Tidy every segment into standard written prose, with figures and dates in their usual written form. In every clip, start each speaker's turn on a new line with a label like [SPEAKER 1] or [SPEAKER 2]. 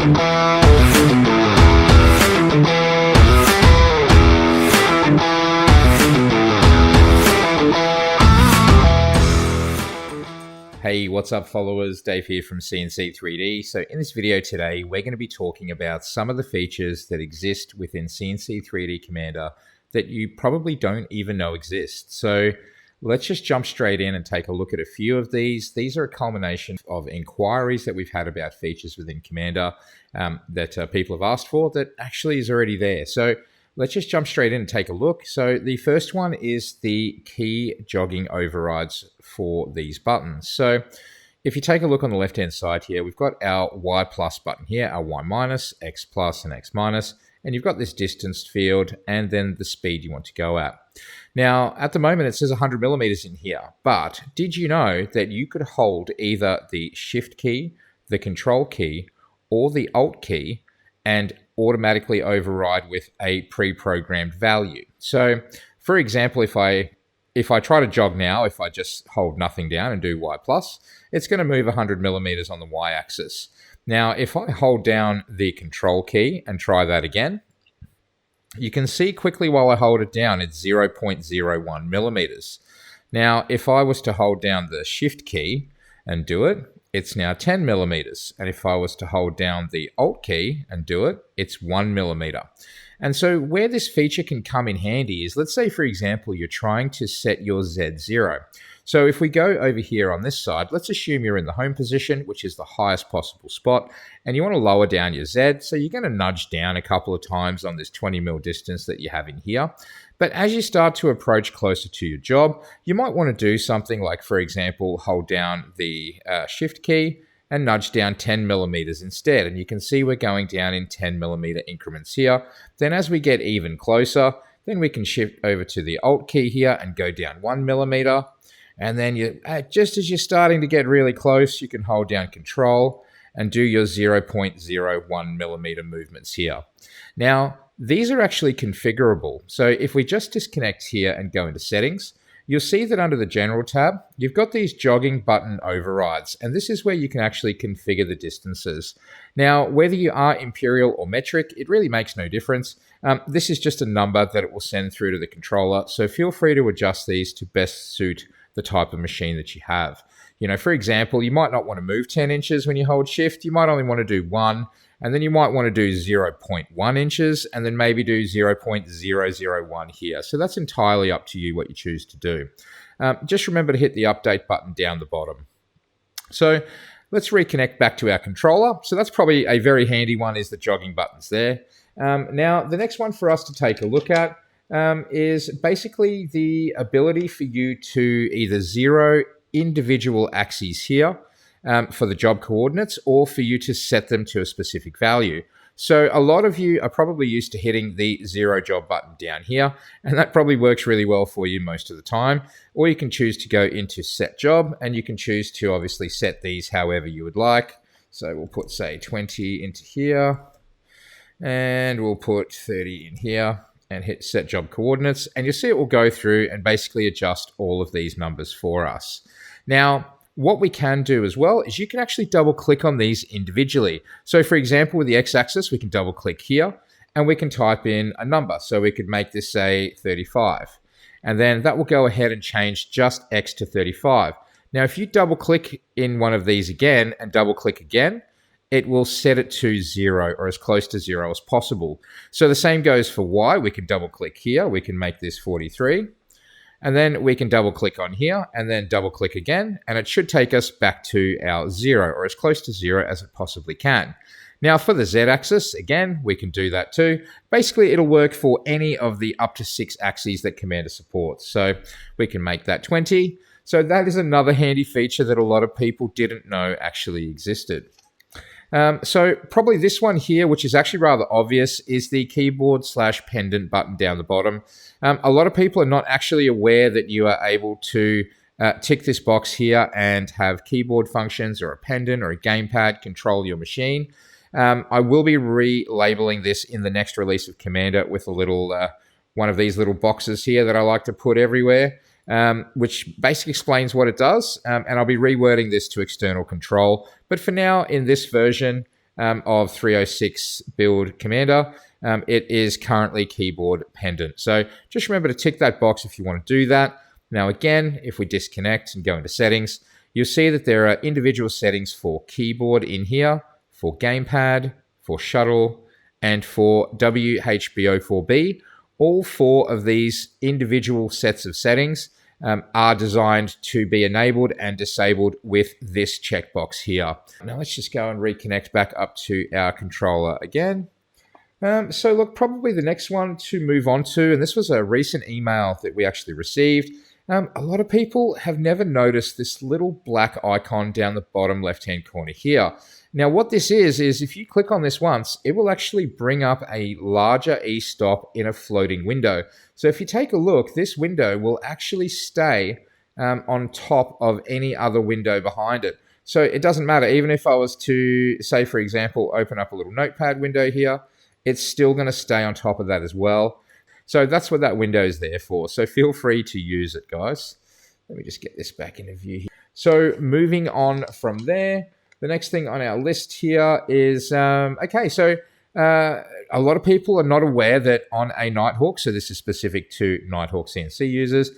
[SPEAKER 1] Hey, what's up followers? Dave here from CNC3D. So in this video today, we're going to be talking about some of the features that exist within CNC3D Commander that you probably don't even know exist. So let's just jump straight in and take a look at a few of these. These are a culmination of inquiries that we've had about features within Commander that people have asked for that actually is already there. So let's just jump straight in and take a look. So the first one is the key jogging overrides for these buttons. So if you take a look on the left-hand side here, we've got our Y plus button here, our Y minus, X plus, and X minus, and you've got this distance field and then the speed you want to go at. Now, at the moment, it says 100 millimeters in here, but did you know that you could hold either the Shift key, the Control key, or the Alt key and automatically override with a pre-programmed value? So for example, if I try to jog now, if I just hold nothing down and do Y plus, it's going to move 100 millimeters on the Y axis. Now, if I hold down the Control key and try that again, you can see quickly while I hold it down, it's 0.01 millimeters. Now, if I was to hold down the Shift key and do it, it's now 10 millimeters. And if I was to hold down the Alt key and do it, it's 1 millimeter. And so where this feature can come in handy is, let's say, for example, you're trying to set your Z0. So if we go over here on this side, let's assume you're in the home position, which is the highest possible spot, and you want to lower down your Z. So you're going to nudge down a couple of times on this 20 mil distance that you have in here. But as you start to approach closer to your job, you might want to do something like, for example, hold down the Shift key and nudge down 10 millimeters instead. And you can see we're going down in 10 millimeter increments here. Then as we get even closer, then we can shift over to the Alt key here and go down 1 millimeter. And then just as you're starting to get really close, you can hold down Control and do your 0.01 millimeter movements here. Now, these are actually configurable. So if we just disconnect here and go into settings, you'll see that under the General tab, you've got these jogging button overrides, and this is where you can actually configure the distances. Now, whether you are imperial or metric, it really makes no difference. This is just a number that it will send through to the controller, so feel free to adjust these to best suit the type of machine that you have. You know, for example, you might not want to move 10 inches when you hold Shift. You might only want to do 1, and then you might want to do 0.1 inches, and then maybe do 0.001 here. So that's entirely up to you what you choose to do. Just remember to hit the update button down the bottom. So let's reconnect back to our controller. So that's probably a very handy one, is the jogging buttons there. Now, the next one for us to take a look at is basically the ability for you to either zero individual axes here for the job coordinates, or for you to set them to a specific value. So a lot of you are probably used to hitting the 0 job button down here, and that probably works really well for you most of the time. Or you can choose to go into set job, and you can choose to obviously set these however you would like. So we'll put, say, 20 into here, and we'll put 30 in here, and hit set job coordinates, and you'll see it will go through and basically adjust all of these numbers for us. Now, what we can do as well is you can actually double click on these individually. So for example, with the X-axis, we can double click here and we can type in a number. So we could make this, say, 35. And then that will go ahead and change just X to 35. Now, if you double click in one of these again and double click again, it will set it to 0 or as close to 0 as possible. So the same goes for Y. We can double click here. We can make this 43. And then we can double click on here and then double click again. And it should take us back to our 0 or as close to 0 as it possibly can. Now for the Z axis, again, we can do that too. Basically, it'll work for any of the up to 6 axes that Commander supports. So we can make that 20. So that is another handy feature that a lot of people didn't know actually existed. So probably this one here, which is actually rather obvious, is the keyboard/pendant button down the bottom. A lot of people are not actually aware that you are able to tick this box here and have keyboard functions or a pendant or a gamepad control your machine. I will be relabeling this in the next release of Commander with a little one of these little boxes here that I like to put everywhere. Which basically explains what it does, and I'll be rewording this to external control. But for now, in this version, of 306 build Commander, it is currently keyboard pendant. So just remember to tick that box if you want to do that. Now again, if we disconnect and go into settings, you'll see that there are individual settings for keyboard in here, for gamepad, for shuttle, and for WHBO4B. All 4 of these individual sets of settings are designed to be enabled and disabled with this checkbox here. Now let's just go and reconnect back up to our controller again. So look, probably the next one to move on to, and this was a recent email that we actually received. A lot of people have never noticed this little black icon down the bottom left-hand corner here. Now what this is if you click on this once, it will actually bring up a larger e-stop in a floating window. So if you take a look, this window will actually stay on top of any other window behind it. So it doesn't matter, even if I was to, say for example, open up a little notepad window here, it's still going to stay on top of that as well. So that's what that window is there for. So feel free to use it, guys. Let me just get this back into view here. So moving on from there, the next thing on our list here is, okay, so a lot of people are not aware that on a Nighthawk, so this is specific to Nighthawk CNC users,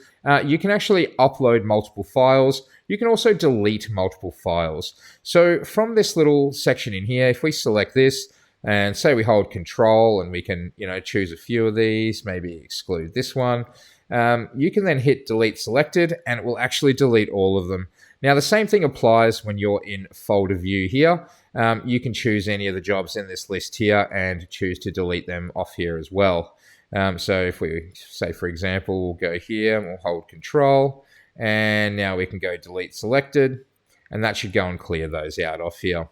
[SPEAKER 1] you can actually upload multiple files. You can also delete multiple files. So from this little section in here, if we select this, and say we hold control and we can, choose a few of these, maybe exclude this one. You can then hit delete selected and it will actually delete all of them. Now the same thing applies when you're in folder view here. You can choose any of the jobs in this list here and choose to delete them off here as well. So if we say, for example, we'll go here and we'll hold control and now we can go delete selected and that should go and clear those out off here.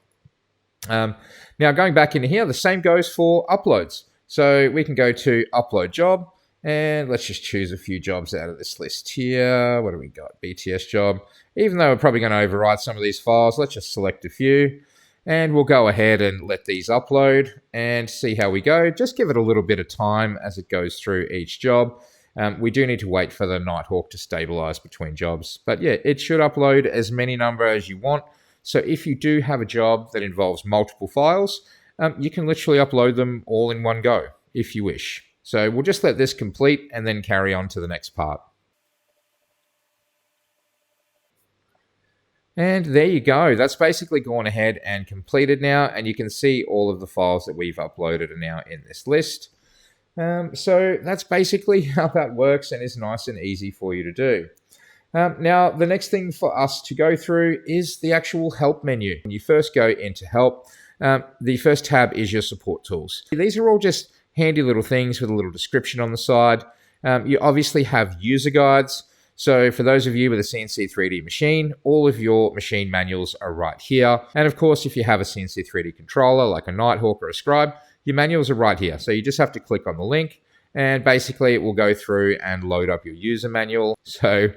[SPEAKER 1] Now going back into here, the same goes for uploads. So we can go to upload job and let's just choose a few jobs out of this list here. What do we got? BTS job. Even though we're probably going to overwrite some of these files, let's just select a few and we'll go ahead and let these upload and see how we go. Just give it a little bit of time as it goes through each job. We do need to wait for the Nighthawk to stabilize between jobs. But yeah, it should upload as many number as you want. So if you do have a job that involves multiple files, you can literally upload them all in one go if you wish. So we'll just let this complete and then carry on to the next part. And there you go. That's basically gone ahead and completed now. And you can see all of the files that we've uploaded are now in this list. So that's basically how that works and is nice and easy for you to do. Now, the next thing for us to go through is the actual help menu. When you first go into help, the first tab is your support tools. These are all just handy little things with a little description on the side. You obviously have user guides. So for those of you with a CNC3D machine, all of your machine manuals are right here. And of course, if you have a CNC3D controller like a Nighthawk or a Scribe, your manuals are right here. So you just have to click on the link and basically it will go through and load up your user manual. So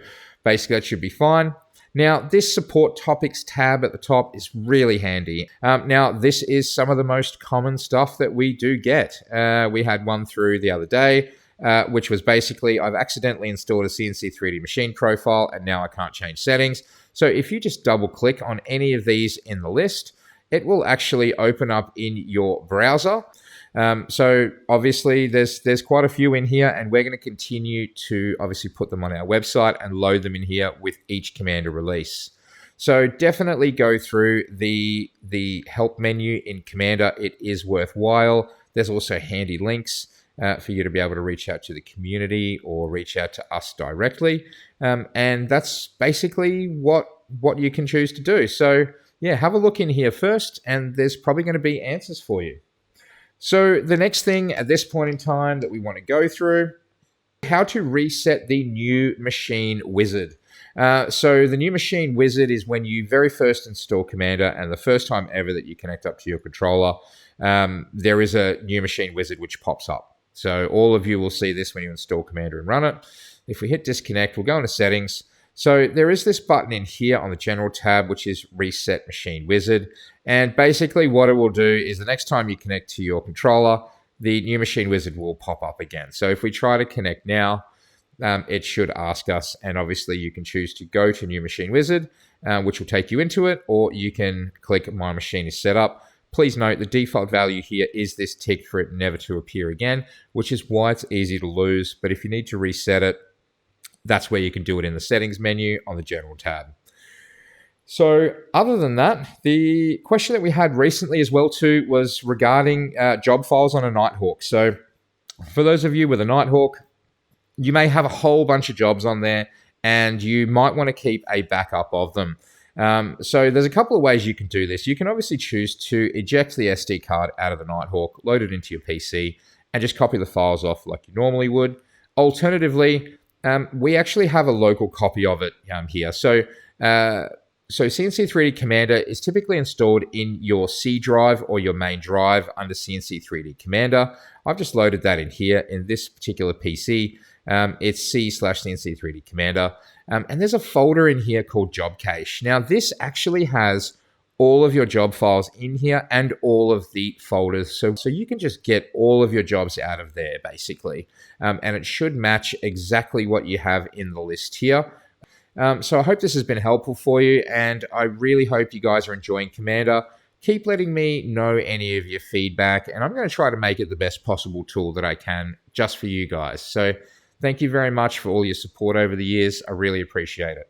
[SPEAKER 1] basically, that should be fine. Now, this support topics tab at the top is really handy. Now, this is some of the most common stuff that we do get. We had one through the other day, which was basically, I've accidentally installed a CNC3D machine profile and now I can't change settings. So if you just double click on any of these in the list, it will actually open up in your browser. So obviously there's quite a few in here and we're going to continue to obviously put them on our website and load them in here with each Commander release. So definitely go through the help menu in Commander. It is worthwhile. There's also handy links for you to be able to reach out to the community or reach out to us directly. And that's basically what you can choose to do. So yeah, have a look in here first and there's probably going to be answers for you. So the next thing at this point in time that we want to go through, how to reset the new machine wizard. So the new machine wizard is when you very first install Commander and the first time ever that you connect up to your controller, there is a new machine wizard which pops up. So all of you will see this when you install Commander and run it. If we hit disconnect, we'll go into settings. So there is this button in here on the general tab, which is reset machine wizard. And basically what it will do is the next time you connect to your controller, the new machine wizard will pop up again. So if we try to connect now, it should ask us. And obviously you can choose to go to new machine wizard, which will take you into it, or you can click my machine is set up. Please note the default value here is this tick for it never to appear again, which is why it's easy to lose. But if you need to reset it, that's where you can do it in the settings menu on the general tab. So other than that, the question that we had recently as well too was regarding job files on a Nighthawk. So for those of you with a Nighthawk, you may have a whole bunch of jobs on there and you might want to keep a backup of them. So there's a couple of ways you can do this. You can obviously choose to eject the SD card out of the Nighthawk, load it into your PC, and just copy the files off like you normally would. Alternatively, we actually have a local copy of it here. So CNC3D Commander is typically installed in your C drive or your main drive under CNC3D Commander. I've just loaded that in here in this particular PC. It's C/CNC3D Commander. And there's a folder in here called Job Cache. Now, this actually has all of your job files in here and all of the folders. So you can just get all of your jobs out of there, basically. And it should match exactly what you have in the list here. So I hope this has been helpful for you, and I really hope you guys are enjoying Commander. Keep letting me know any of your feedback, and I'm going to try to make it the best possible tool that I can just for you guys. So thank you very much for all your support over the years. I really appreciate it.